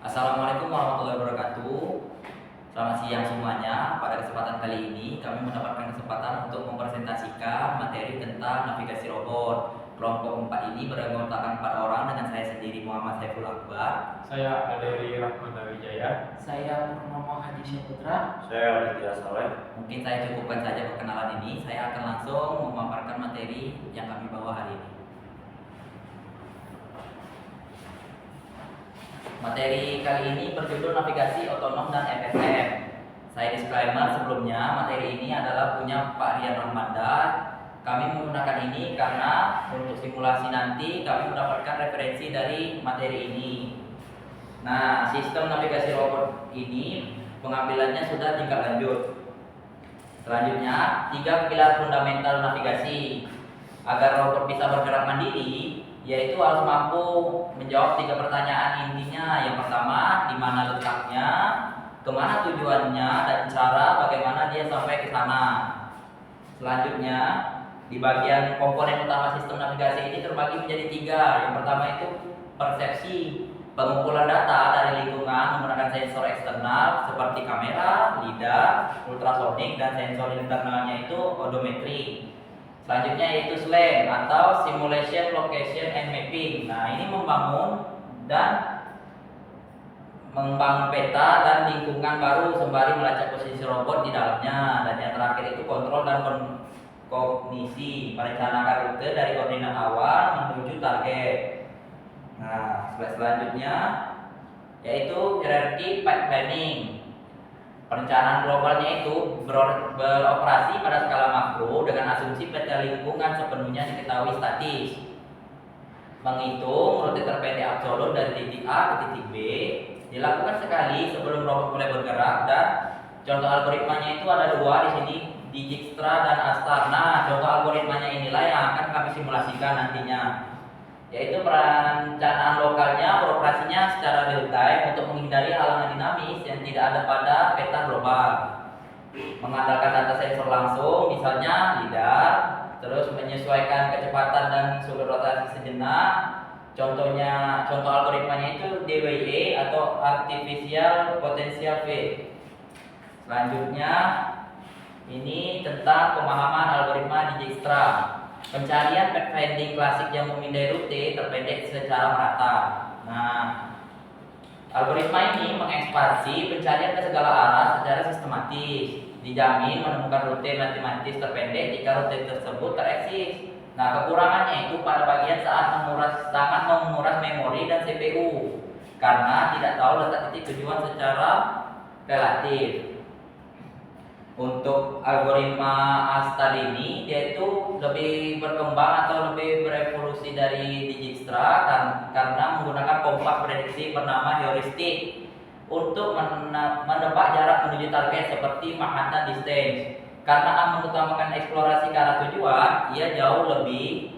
Assalamualaikum warahmatullahi wabarakatuh. Selamat siang semuanya. Pada kesempatan kali ini kami mendapatkan kesempatan untuk mempresentasikan materi tentang navigasi robot. Kelompok 4 ini beranggotakan 4 orang dengan saya sendiri Muhammad Saiful Akbar. Saya Aleri Rahman Wijaya. Saya Purnomo Hadi Syaputra. Saya Aditya Saleh. Mungkin saya cukupkan saja perkenalan ini. Saya akan langsung memaparkan materi yang kami bawa hari ini. Materi kali ini berjudul navigasi otonom dan FSM. Saya disclaimer sebelumnya, materi ini adalah punya Pak Rian Rahmanda. Kami menggunakan ini karena untuk simulasi nanti kami mendapatkan referensi dari materi ini. Nah, sistem navigasi robot ini pengambilannya sudah tingkat lanjut. Selanjutnya, 3 pilar fundamental navigasi. Agar robot bisa bergerak mandiri, yaitu harus mampu menjawab 3 pertanyaan intinya. Yang pertama, di mana letaknya, kemana tujuannya, dan cara bagaimana dia sampai ke sana. Selanjutnya, di bagian komponen utama sistem navigasi ini terbagi menjadi 3. Yang pertama itu persepsi, pengumpulan data dari lingkungan menggunakan sensor eksternal seperti kamera, lidar, ultrasonik, dan sensor internalnya itu odometri. Selanjutnya yaitu SLAM atau Simulation, Location, and Mapping. Nah, ini membangun peta dan lingkungan baru sembari melacak posisi robot di dalamnya. Dan yang terakhir itu kontrol dan kognisi, merencanakan rute dari koordinat awal menuju target. Nah, selanjutnya yaitu hierarki path planning. Perencanaan globalnya itu beroperasi pada skala makro dengan asumsi peta lingkungan sepenuhnya diketahui statis. Menghitung rute terpendek absolut dari titik A ke titik B dilakukan sekali sebelum robot mulai bergerak, dan contoh algoritmanya itu ada 2 di sini, Dijkstra dan Astar. Nah, contoh algoritmanya inilah yang akan kami simulasikan nantinya, yaitu perencanaan lokalnya beroperasinya secara real time untuk menghindari halangan dinamis yang tidak ada pada peta global. Mengandalkan data sensor langsung, misalnya lidar, terus menyesuaikan kecepatan dan sudut rotasi sejenak. Contoh algoritmanya itu DWE atau Artificial Potential Phase. Selanjutnya, ini tentang pemahaman algoritma Dijkstra. Pencarian pathfinding klasik yang memindai rute terpendek secara merata. Nah, algoritma ini mengekspansi pencarian ke segala arah secara sistematis. Dijamin menemukan rute matematis terpendek jika rute tersebut tereksis. Nah, kekurangannya itu pada bagian sangat menguras memori dan CPU karena tidak tahu letak titik tujuan secara relatif. Untuk algoritma Astar ini, dia itu lebih berkembang atau lebih berevolusi dari Dijkstra karena menggunakan kompas prediksi bernama heuristik untuk menebak jarak menuju target seperti Manhattan Distance. Karena mengutamakan eksplorasi ke arah tujuan, ia jauh lebih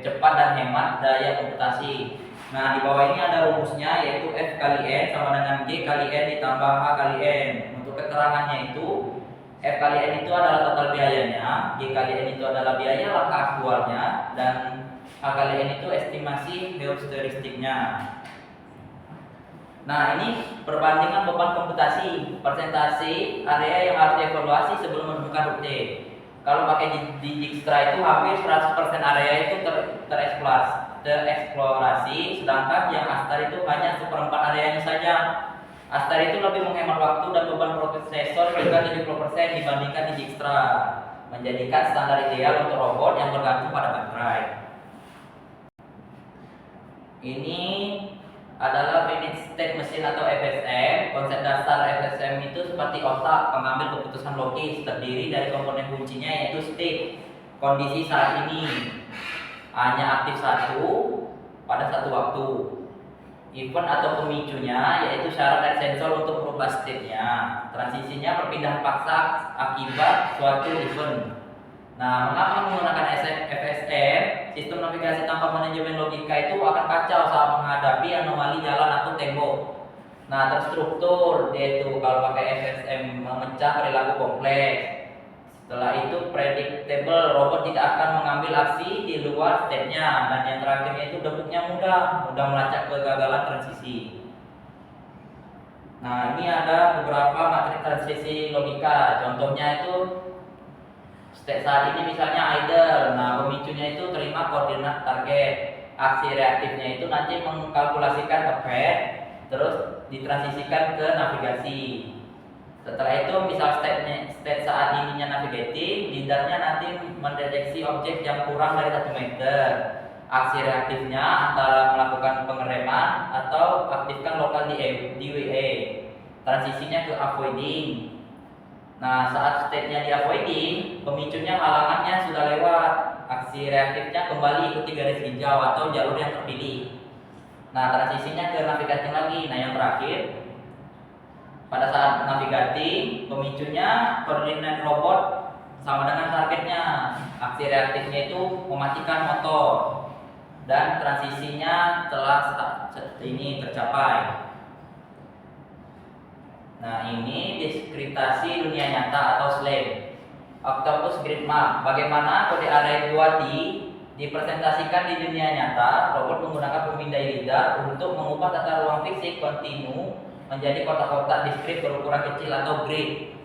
cepat dan hemat daya komputasi. Nah, di bawah ini ada rumusnya, yaitu F kali N sama dengan G kali N ditambah H kali N. Untuk keterangannya itu, F kali N itu adalah total biayanya, G kali N itu adalah biaya langkah aktualnya, dan H kali N itu estimasi heuristiknya. Nah, ini perbandingan beban komputasi, persentase area yang harus dievaluasi sebelum menemukan rute. Kalau pakai Dijkstra itu hampir 100% area itu tereksplorasi, sedangkan yang Astar itu hanya 1/4 areanya saja. Astar itu lebih menghemat waktu dan beban prosesor hingga 70% dibandingkan Dijkstra, menjadikan standar ideal untuk robot yang bergantung pada baterai. Ini adalah finite state machine atau FSM. Konsep dasar FSM itu seperti otak pengambil keputusan logis, terdiri dari komponen kuncinya yaitu state, kondisi saat ini, hanya aktif satu pada satu waktu. Event atau pemicunya yaitu syarat dari sensor untuk merubah state-nya. Transisinya perpindahan paksa akibat suatu event. Nah, mengapa menggunakan FSM? Sistem navigasi tanpa manajemen logika itu akan kacau saat menghadapi anomali jalan atau tembok. Nah, terstruktur, yaitu kalau pakai FSM memecah perilaku kompleks. Setelah itu predictable, robot tidak akan mengambil aksi di luar step-nya. Dan yang terakhirnya itu debugnya mudah melacak kegagalan transisi. Nah, ini ada beberapa matriks transisi logika. Contohnya itu state saat ini misalnya idle. Nah, pemicunya itu terima koordinat target. Aksi reaktifnya itu nanti mengkalkulasikan event, terus ditransisikan ke navigasi. Setelah itu misal state saat ininya navigating, leadernya nanti mendeteksi objek yang kurang dari 1 meter. Aksi reaktifnya antara melakukan pengereman atau aktifkan lokal DWA. Transisinya ke avoiding. Nah, saat state-nya di avoiding, pemicunya halangannya sudah lewat. Aksi reaktifnya kembali ikuti garis hijau atau jalur yang terpilih. Nah, transisinya ke navigating lagi. Nah, yang terakhir, pada saat navigating, pemicunya koordinat robot sama dengan targetnya. Aksi reaktifnya itu mematikan motor dan transisinya telah ini tercapai. Nah, ini diskritasi dunia nyata atau SLAM. Octopus Grid Map. Bagaimana kode array 2D dipresentasikan di dunia nyata? Robot menggunakan pemindai lidar untuk mengubah tata ruang fisik kontinu menjadi kotak-kotak diskrit berukuran kecil atau grid.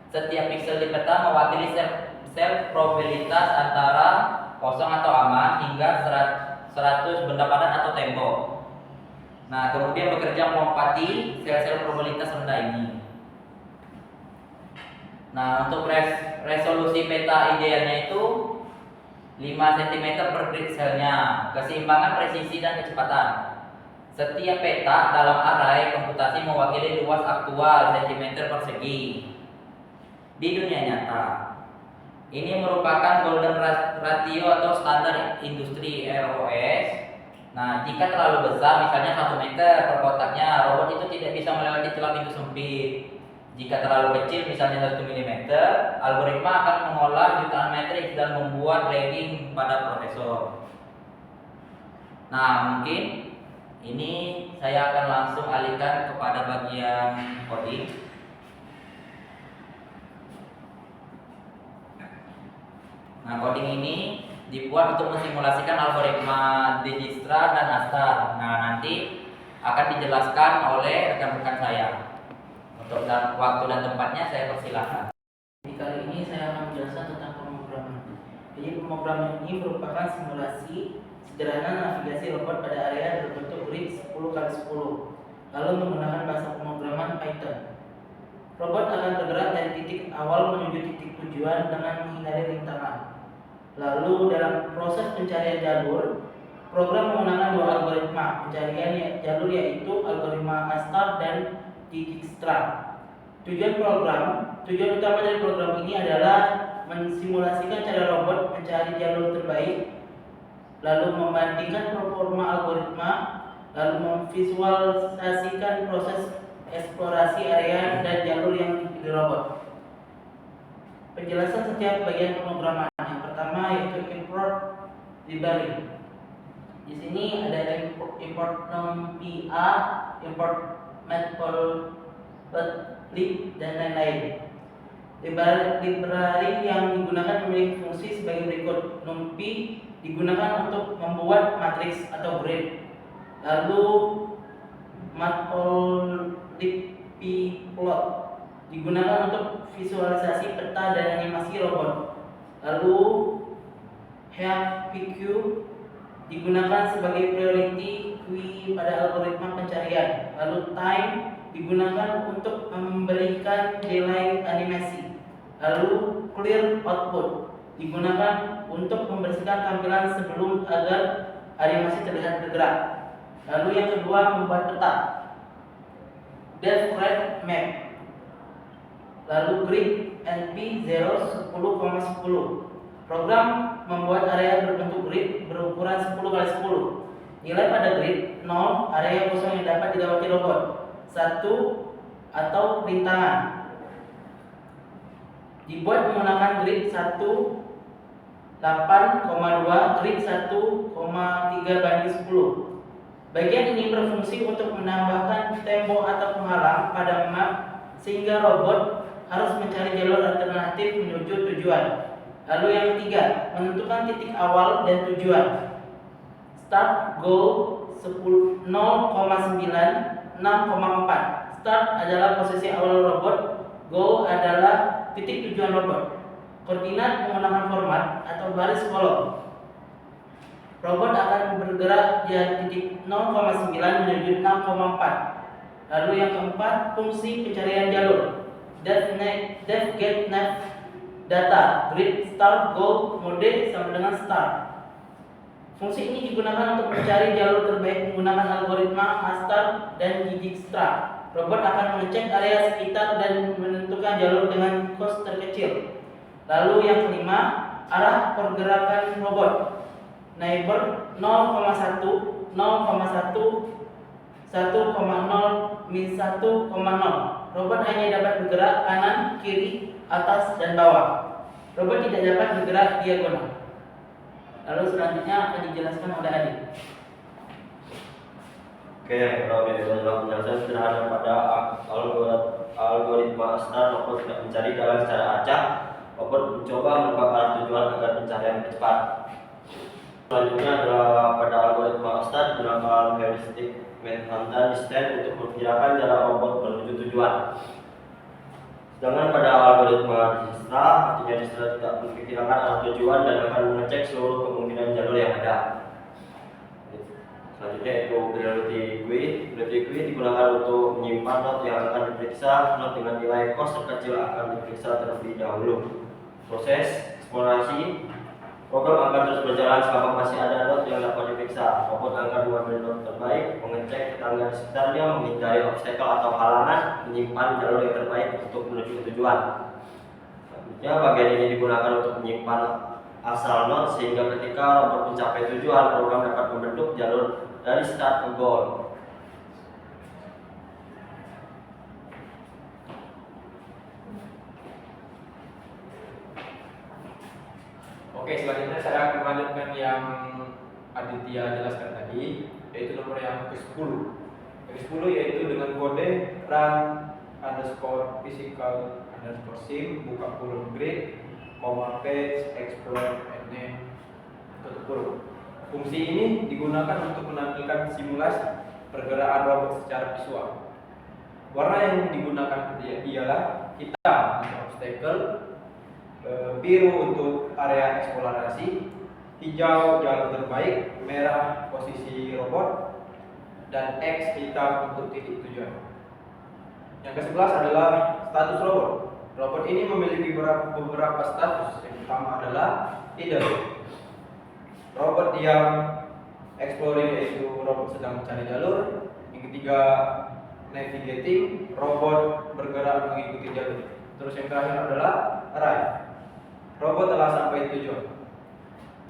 Setiap piksel di peta mewakili sel probabilitas antara kosong atau aman hingga 100 benda padat atau tembok. Nah, kemudian bekerja melompati sel-sel probabilitas rendah ini. Nah, untuk resolusi peta idealnya itu 5 cm per grid selnya, keseimbangan presisi dan kecepatan. Setiap peta dalam array komputasi mewakili luas aktual cm persegi. Di dunia nyata, ini merupakan golden ratio atau standar industri ROS. Nah, jika terlalu besar, misalnya 1 meter per kotaknya, robot itu tidak bisa melewati celah pintu sempit. Jika terlalu kecil, misalnya 1 mm, algoritma akan mengolah jutaan matriks dan membuat lagging pada prosesor. Nah, mungkin ini saya akan langsung alihkan kepada bagian coding. Nah, coding ini dibuat untuk mensimulasikan algoritma Dijkstra dan Astar. Nah, nanti akan dijelaskan oleh rekan-rekan saya. Untuk waktu dan tempatnya saya persilahkan. Di kali ini saya akan menjelaskan tentang pemrograman. Jadi pemrograman ini merupakan simulasi sederhana navigasi robot pada area berbentuk grid 10x10, lalu menggunakan bahasa pemrograman Python. Robot akan bergerak dari titik awal menuju titik tujuan dengan menghindari rintangan. Lalu dalam proses pencarian jalur, program menggunakan dua algoritma pencarian jalur, yaitu algoritma Astar dan Dijkstra. Tujuan utama dari program ini adalah mensimulasikan cara robot mencari jalur terbaik, lalu membandingkan performa algoritma, lalu memvisualisasikan proses eksplorasi area dan jalur yang dipilih robot. Penjelasan setiap bagian pemrograman. Yang pertama yaitu import library. Di sini ada import NumPy, import matplotlib dan lain-lain. Library yang digunakan memiliki fungsi sebagai berikut. NumPy digunakan untuk membuat matriks atau grid. Lalu matplotlib digunakan untuk visualisasi peta dan animasi robot. Lalu HPQ digunakan sebagai priority queue pada algoritma pencarian. Lalu time digunakan untuk memberikan delay animasi. Lalu clear output digunakan untuk membersihkan tampilan sebelum agar animasi terlihat bergerak. Lalu yang kedua, membuat peta. Depth red map. Lalu grid NP 0 10,10. Program membuat area berbentuk grid berukuran 10x10. Nilai pada grid 0, area kosong yang dapat dilewati robot. 1 atau rintangan. Dibuat menggunakan grid 1 8,2, grid 1,3/10. Bagian ini berfungsi untuk menambahkan tembok atau penghalang pada map sehingga robot harus mencari jalur alternatif menuju tujuan. Lalu yang ketiga, menentukan titik awal dan tujuan. Start goal 0,9, 6,4. Start adalah posisi awal robot, go adalah titik tujuan robot. Koordinat menggunakan format atau baris kolom. Robot akan bergerak dari titik 0,9 menuju 6,4. Lalu yang keempat, fungsi pencarian jalur. Depth get nav data, grid, start, go, mode sama dengan start. Fungsi ini digunakan untuk mencari jalur terbaik menggunakan algoritma Astar dan Dijkstra. Robot akan mengecek area sekitar dan menentukan jalur dengan cost terkecil. Lalu yang kelima, arah pergerakan robot. Neighbor 0,1, 0,1, 1,0, min 1,0. Robot hanya dapat bergerak kanan, kiri, atas, dan bawah. Robot tidak dapat bergerak diagonal. Lalu selanjutnya akan dijelaskan oleh Adit. Oke, kalau ini adalah penjelasan sederhana pada algoritma Astar. Robot tidak mencari jalan secara acak. Robot mencoba menebak arah tujuan agar pencarian cepat. Selanjutnya adalah pada algoritma Astar digunakan heuristic Manhattan distance untuk memperkirakan jarak robot menuju tujuan. Sedangkan pada algoritma Dijkstra, artinya Dijkstra tidak memperkirakan arah tujuan dan akan mengecek seluruh kemungkinan jalur yang ada. Selanjutnya itu priority query. Priority query digunakan untuk menyimpan not yang akan diperiksa. Not dengan nilai cost terkecil akan diperiksa terlebih dahulu. Proses eksplorasi. Program akan terus berjalan selama masih ada not yang dapat diperiksa. Robot akan mengambil not terbaik, mengecek tetangga di sekitarnya, menghindari obstacle atau halangan, menyimpan jalur yang terbaik untuk menuju ke tujuan. Selanjutnya bagian ini digunakan untuk menyimpan asal not sehingga ketika robot mencapai tujuan, program dapat membentuk jalur dari start ke goal. Oke, selanjutnya saya akan melanjutkan yang Aditya jelaskan tadi, yaitu nomor yang ke-10. Yang ke-10 yaitu dengan kode run underscore physical underscore sim, buka kurung grid, page, explore, and name, tutup kurung. Fungsi ini digunakan untuk menampilkan simulasi pergerakan robot secara visual. Warna yang digunakan ialah hitam untuk obstacle, biru untuk area eksplorasi, hijau jalur terbaik, merah posisi robot, dan X hitam untuk titik tujuan. Yang ke-11 adalah status robot. Robot ini memiliki beberapa status. Yang pertama adalah idle. Robot yang exploring yaitu robot sedang mencari jalur. Yang ketiga navigating, robot bergerak mengikuti jalur. Terus yang terakhir adalah arrive. Robot telah sampai tujuan.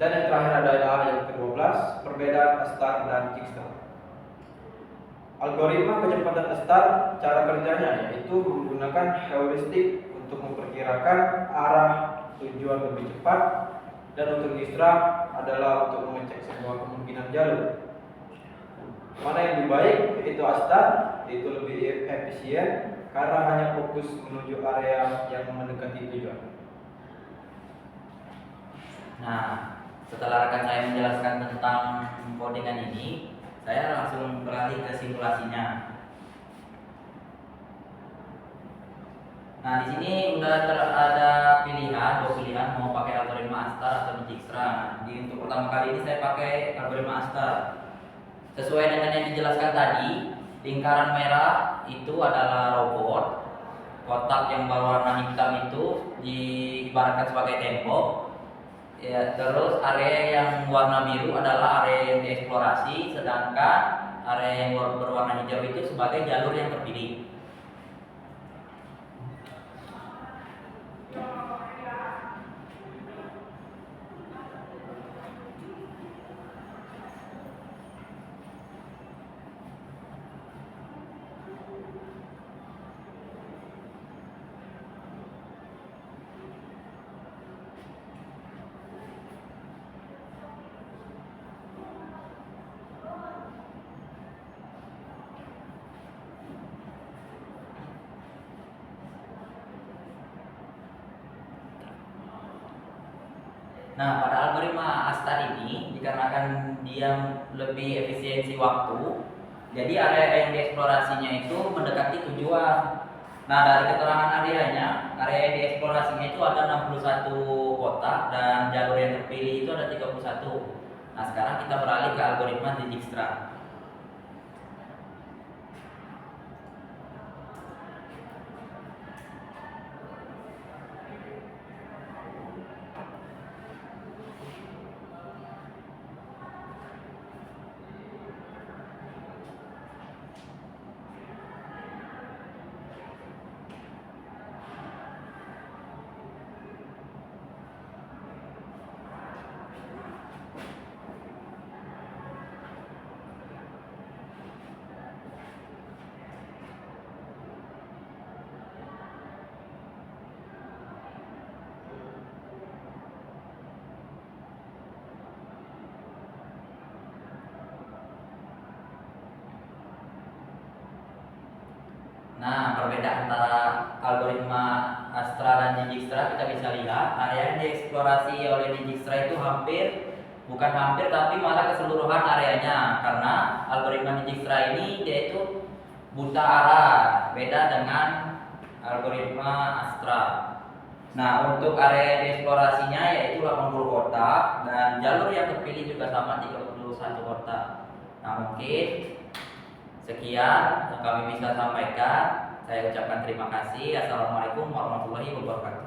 Dan yang terakhir adalah yang ke-12, perbedaan Astar dan Dijkstra. Algoritma kecepatan Astar, cara kerjanya yaitu menggunakan heuristik untuk memperkirakan arah tujuan lebih cepat, dan untuk Dijkstra adalah untuk mengecek semua kemungkinan jalur. Mana yang lebih baik, yaitu Astar, yaitu lebih efisien karena hanya fokus menuju area yang mendekati tujuan. Nah, setelah rekan saya menjelaskan tentang codingan ini, saya langsung beralih ke simulasinya. Nah, di sini udah ada dua pilihan mau pakai algoritma Astar atau Dijkstra. Untuk pertama kali ini saya pakai algoritma Astar. Sesuai dengan yang dijelaskan tadi, lingkaran merah itu adalah robot, kotak yang berwarna hitam itu diibaratkan sebagai tembok. Ya, terus area yang warna biru adalah area yang dieksplorasi, sedangkan area yang berwarna hijau itu sebagai jalur yang terpilih. Nah, pada algoritma Astar ini dikarenakan dia lebih efisiensi waktu, Jadi area yang dieksplorasinya itu mendekati tujuan. Nah, dari keterangan areanya, area yang dieksplorasinya itu ada 61 kotak dan jalur yang terpilih itu ada 31. Nah, sekarang kita beralih ke algoritma Dijkstra. Nah, perbedaan antara algoritma Astra dan Dijkstra kita bisa lihat area yang dieksplorasi oleh Dijkstra itu bukan hampir tapi malah keseluruhan areanya, karena algoritma Dijkstra ini dia itu buta arah, beda dengan algoritma Astra. Nah, untuk area yang dieksplorasinya yaitu 80 kotak dan jalur yang terpilih juga sama 31 kotak. Nah, mungkin sekian yang kami bisa sampaikan. Saya ucapkan terima kasih. Assalamualaikum warahmatullahi wabarakatuh.